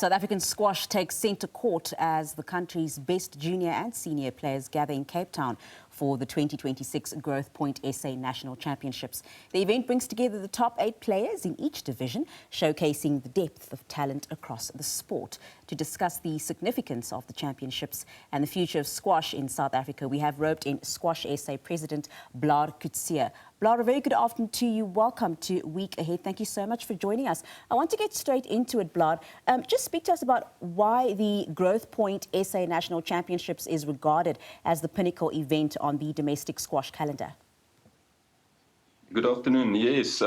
South African squash takes centre court as the country's best junior and senior players gather in Cape Town for the 2026 Growthpoint SA National Championships. The event brings together the top 8 players in each division, showcasing the depth of talent across the sport. To discuss the significance of the championships and the future of squash in South Africa, we have roped in Squash SA President Blaar Coetzee. Blaar, a very good afternoon to you. Welcome to Week Ahead. Thank you so much for joining us. I want to get straight into it, Blaar. Just speak to us about why the Growthpoint SA National Championships is regarded as the pinnacle event on the domestic squash calendar. Good afternoon. Yes,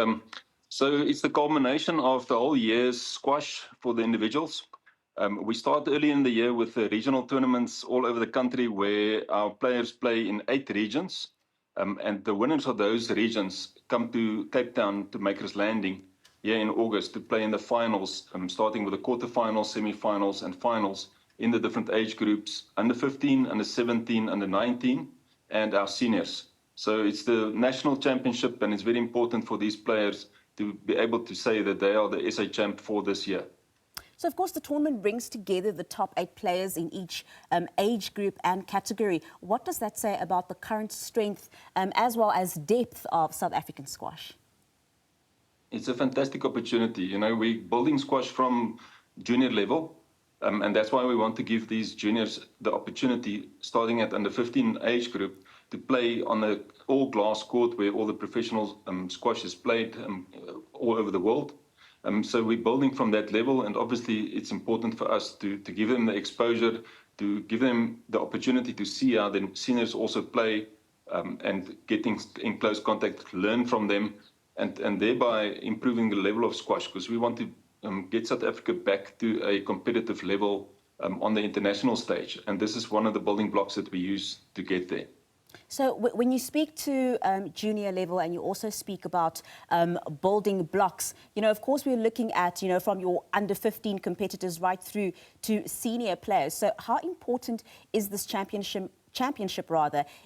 so it's the culmination of the whole year's squash for the individuals. We start early in the year with the regional tournaments all over the country where our players play in 8 regions. And the winners of those regions come to Cape Town to Makers Landing here in August to play in the finals, starting with the quarterfinals, semi-finals and finals in the different age groups, under 15, under 17, under 19 and our seniors. So it's the national championship and it's very important for these players to be able to say that they are the SA champ for this year. So, of course, the tournament brings together the top 8 players in each age group and category. What does that say about the current strength as well as depth of South African squash? It's a fantastic opportunity. You know, we're building squash from junior level, and that's why we want to give these juniors the opportunity, starting at under 15 age group, to play on the all-glass court where all the professional squash is played all over the world. So we're building from that level, and obviously it's important for us to give them the exposure, to give them the opportunity to see how the seniors also play and getting in close contact, learn from them, and thereby improving the level of squash, because we want to get South Africa back to a competitive level on the international stage. And this is one of the building blocks that we use to get there. So when you speak to junior level and you also speak about building blocks, you know, of course, we're looking at, you know, from your under 15 competitors right through to senior players. So how important is this championship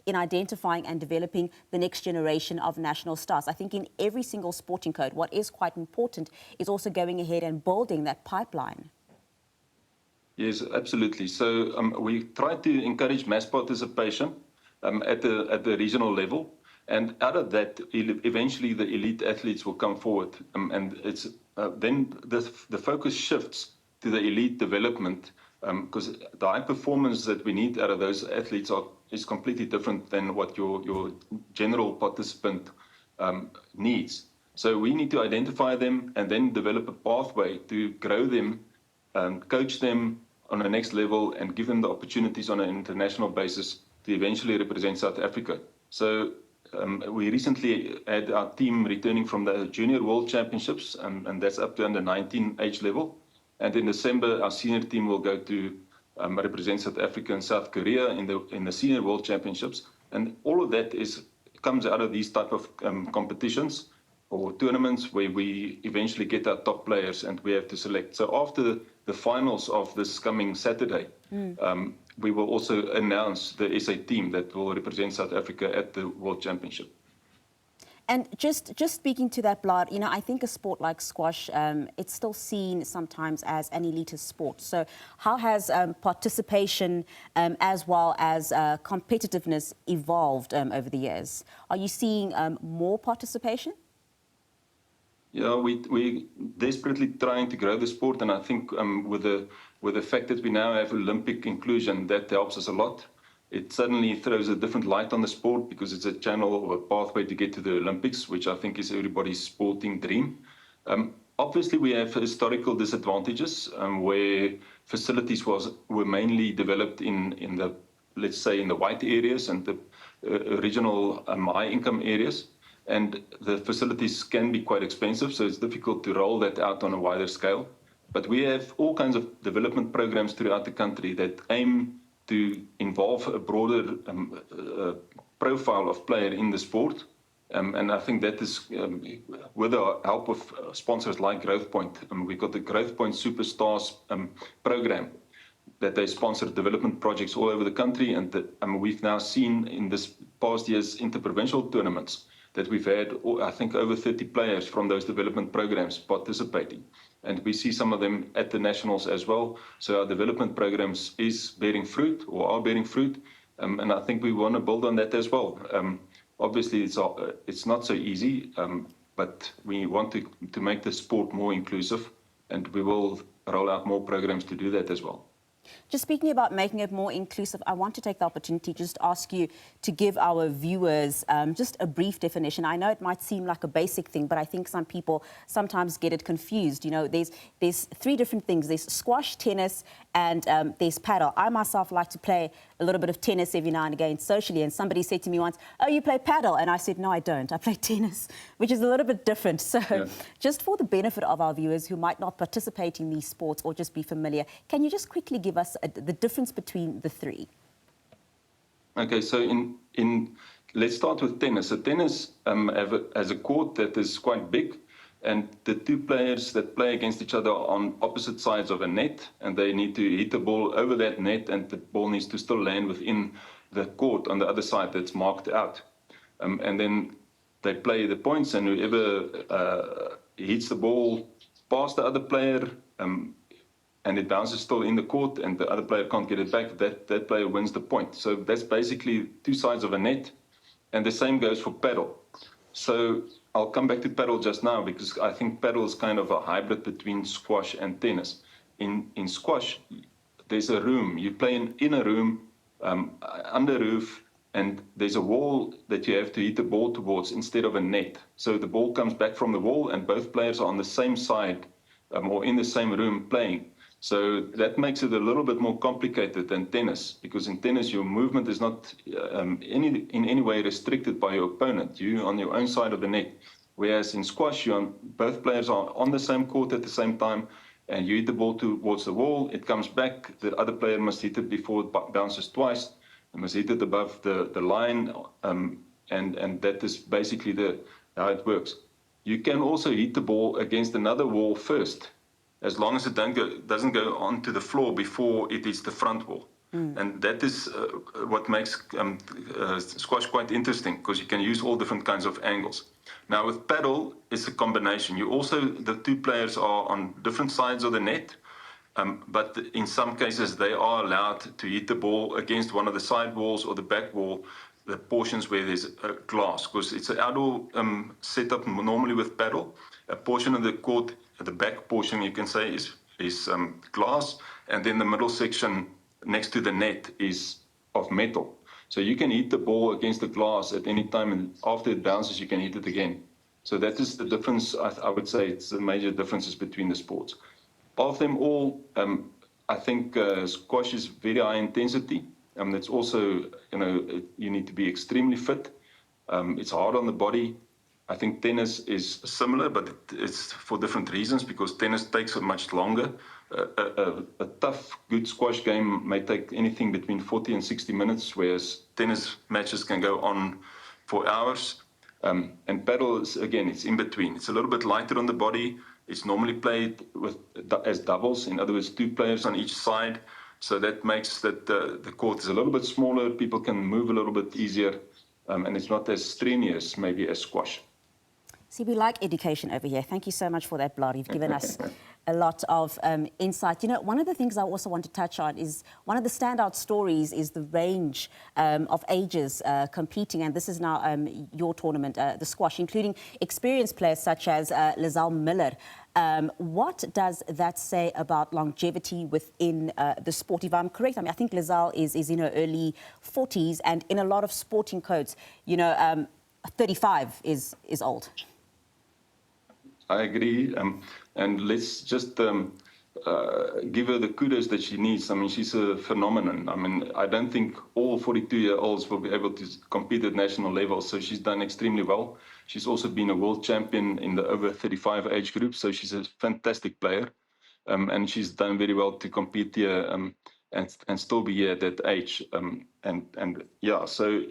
in identifying and developing the next generation of national stars? I think in every single sporting code, what is quite important is also going ahead and building that pipeline. Yes, absolutely. So we try to encourage mass participation at the regional level, and out of that, eventually the elite athletes will come forward, and it's then the focus shifts to the elite development, because the high performance that we need out of those athletes is completely different than what your general participant needs. So we need to identify them and then develop a pathway to grow them, coach them on the next level, and give them the opportunities on an international basis to eventually represent South Africa. So we recently had our team returning from the Junior World Championships, and that's up to under 19 age level. And in December, our senior team will go to represent South Africa and South Korea in the Senior World Championships. And all of that comes out of these type of competitions or tournaments where we eventually get our top players and we have to select. So after the finals of this coming Saturday, we will also announce the SA team that will represent South Africa at the World Championship. And just speaking to that, Blaar, you know, I think a sport like squash, it's still seen sometimes as an elitist sport. So how has participation as well as competitiveness evolved over the years? Are you seeing more participation? Yeah, we desperately trying to grow the sport, and I think with the fact that we now have Olympic inclusion, that helps us a lot. It suddenly throws a different light on the sport because it's a channel or a pathway to get to the Olympics, which I think is everybody's sporting dream. Obviously, we have historical disadvantages where facilities were mainly developed in the, let's say, in the white areas and the regional high-income areas. And the facilities can be quite expensive, so it's difficult to roll that out on a wider scale. But we have all kinds of development programs throughout the country that aim to involve a broader profile of player in the sport. And I think that is with the help of sponsors like Growthpoint. We've got the Growthpoint Superstars program that they sponsor development projects all over the country. And we've now seen in this past year's interprovincial tournaments that we've had, I think, over 30 players from those development programs participating. and we see some of them at the nationals as well. So our development programs is bearing fruit, or are bearing fruit, and I think we want to build on that as well. Obviously, it's not so easy, but we want to make the sport more inclusive, and we will roll out more programs to do that as well. Just speaking about making it more inclusive, I want to take the opportunity to just ask you to give our viewers just a brief definition. I know it might seem like a basic thing, but I think some people sometimes get it confused. You know, there's three different things. There's squash, tennis, and there's padel. I myself like to play a little bit of tennis every now and again socially, and somebody said to me once, "Oh, you play padel?" And I said, "No, I don't. I play tennis," which is a little bit different. So just for the benefit of our viewers who might not participate in these sports or just be familiar, can you just quickly give us the difference between the three? Okay, so let's start with tennis. So tennis has a court that is quite big, and the two players that play against each other are on opposite sides of a net, and they need to hit the ball over that net, and the ball needs to still land within the court on the other side that's marked out. And then they play the points, and whoever hits the ball past the other player, and it bounces still in the court, and the other player can't get it back, that player wins the point. So that's basically two sides of a net, and the same goes for padel. So I'll come back to padel just now, because I think padel is kind of a hybrid between squash and tennis. In squash, there's a room. You play in a room, under a roof, and there's a wall that you have to hit the ball towards instead of a net. So the ball comes back from the wall, and both players are on the same side, or in the same room playing. So that makes it a little bit more complicated than tennis, because in tennis your movement is not in any way restricted by your opponent. You're on your own side of the net. Whereas in squash, both players are on the same court at the same time, and you hit the ball towards the wall, it comes back, the other player must hit it before it bounces twice, and must hit it above the line, and that is basically how it works. You can also hit the ball against another wall first, as long as it doesn't go onto the floor before it hits the front wall. And that is what makes squash quite interesting, because you can use all different kinds of angles. Now with padel, it's a combination. The two players are on different sides of the net, but in some cases they are allowed to hit the ball against one of the side walls or the back wall, the portions where there's glass, because it's an outdoor setup normally with padel. A portion of the court, the back portion you can say, is glass, and then the middle section next to the net is of metal. So you can hit the ball against the glass at any time, and after it bounces you can hit it again. So that is the difference. I would say it's the major differences between the sports. Of them all, I think squash is very high intensity. It's also, you need to be extremely fit. It's hard on the body. I think tennis is similar, but it's for different reasons, because tennis takes much longer. A tough, good squash game may take anything between 40 and 60 minutes, whereas tennis matches can go on for hours. And padel is, again, it's in between. It's a little bit lighter on the body. It's normally played as doubles, in other words, two players on each side. So that makes that the court is a little bit smaller, people can move a little bit easier, and it's not as strenuous maybe as squash. See, we like education over here. Thank you so much for that, Blaar. You've given us a lot of insight. One of the things I also want to touch on is one of the standout stories is the range of ages competing, and this is now your tournament, the squash, including experienced players such as Lizelle Miller. What does that say about longevity within the sport? If I'm correct, I think Lizelle is in her early 40s, and in a lot of sporting codes, 35 is old. I agree, and let's just give her the kudos that she needs. She's a phenomenon. I don't think all 42-year-olds will be able to compete at national level, so she's done extremely well. She's also been a world champion in the over 35 age group, so she's a fantastic player, and she's done very well to compete here and still be here at that age. So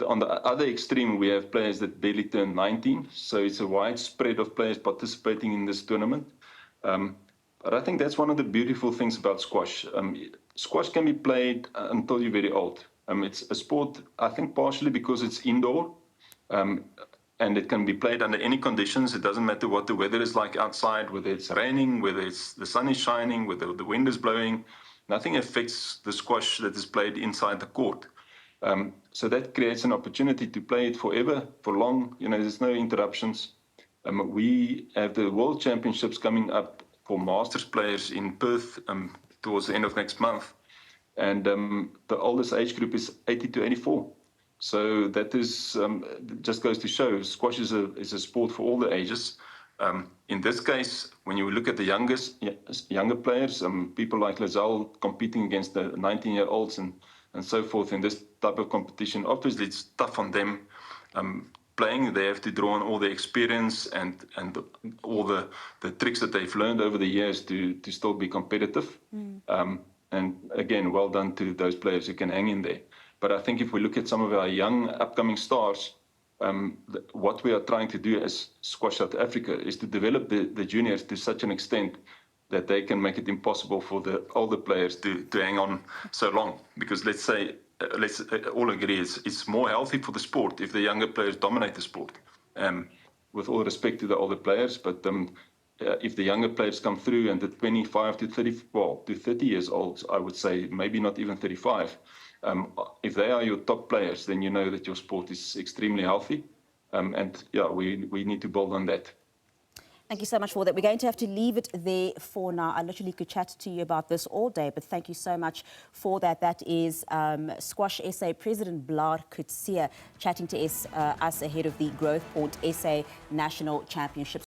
on the other extreme, we have players that barely turn 19, so it's a wide spread of players participating in this tournament. But I think that's one of the beautiful things about squash. Squash can be played until you're very old. It's a sport, I think, partially because it's indoor, and and it can be played under any conditions. It doesn't matter what the weather is like outside, whether it's raining, whether the sun is shining, whether the wind is blowing. Nothing affects the squash that is played inside the court. So that creates an opportunity to play it forever, for long. There's no interruptions. We have the World Championships coming up for Masters players in Perth towards the end of next month. And the oldest age group is 80 to 84. So that is just goes to show squash is a sport for all the ages. In this case, when you look at the younger players, people like Lazelle competing against the 19-year-olds and so forth in this type of competition, obviously it's tough on them. Playing, they have to draw on all the experience and all the tricks that they've learned over the years to still be competitive. And again, well done to those players who can hang in there. But I think if we look at some of our young upcoming stars, what we are trying to do as Squash South Africa is to develop the juniors to such an extent that they can make it impossible for the older players to hang on so long. Because let's all agree it's more healthy for the sport if the younger players dominate the sport. With all respect to the older players, but if the younger players come through and the 25 to 30 years old, I would say maybe not even 35, if they are your top players, then you know that your sport is extremely healthy. And yeah, we need to build on that. Thank you so much for that. We're going to have to leave it there for now. I literally could chat to you about this all day, but thank you so much for that. That is Squash SA President Blaar Coetzee chatting to us ahead of the Growthpoint SA National Championships.